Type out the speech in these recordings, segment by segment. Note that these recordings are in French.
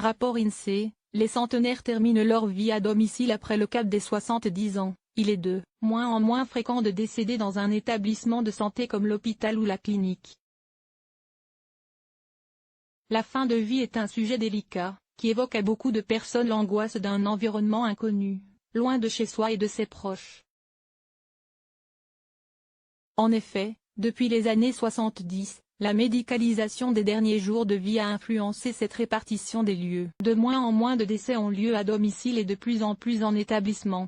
Rapport INSEE, les centenaires terminent leur vie à domicile après le cap des 70 ans. Il est de moins en moins fréquent de décéder dans un établissement de santé comme l'hôpital ou la clinique. La fin de vie est un sujet délicat, qui évoque à beaucoup de personnes l'angoisse d'un environnement inconnu, loin de chez soi et de ses proches. En effet, depuis les années 70, la médicalisation des derniers jours de vie a influencé cette répartition des lieux. De moins en moins de décès ont lieu à domicile et de plus en plus en établissement.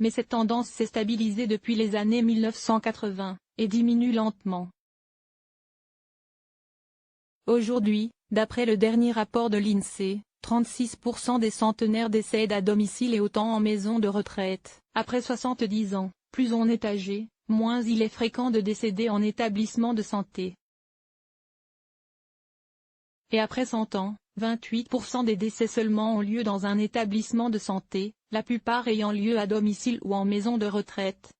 Mais cette tendance s'est stabilisée depuis les années 1980, et diminue lentement. Aujourd'hui, d'après le dernier rapport de l'INSEE, 36% des centenaires décèdent à domicile et autant en maison de retraite. Après 70 ans, plus on est âgé, moins il est fréquent de décéder en établissement de santé. Et après 100 ans, 28% des décès seulement ont lieu dans un établissement de santé, la plupart ayant lieu à domicile ou en maison de retraite.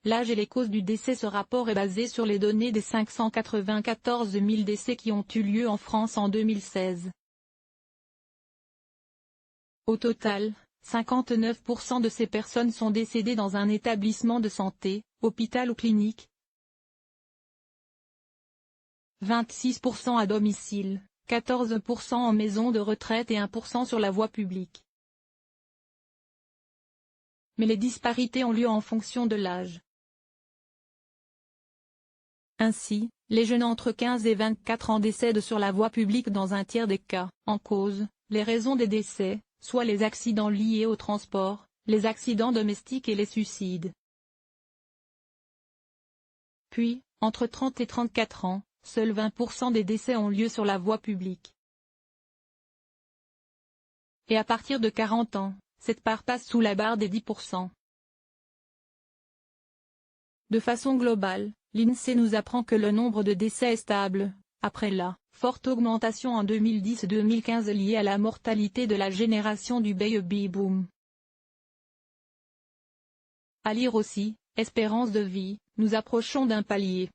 L'âge et les causes du décès. Ce rapport est basé sur les données des 594 000 décès qui ont eu lieu en France en 2016. Au total, 59% de ces personnes sont décédées dans un établissement de santé, hôpital ou clinique, 26% à domicile, 14% en maison de retraite et 1% sur la voie publique. Mais les disparités ont lieu en fonction de l'âge. Ainsi, les jeunes entre 15 et 24 ans décèdent sur la voie publique dans un tiers des cas. En cause, les raisons des décès, soit les accidents liés au transport, les accidents domestiques et les suicides. Puis, entre 30 et 34 ans, seuls 20% des décès ont lieu sur la voie publique. Et à partir de 40 ans, cette part passe sous la barre des 10%. De façon globale, l'INSEE nous apprend que le nombre de décès est stable, après la forte augmentation en 2010-2015 liée à la mortalité de la génération du baby boom. À lire aussi, espérance de vie, nous approchons d'un palier.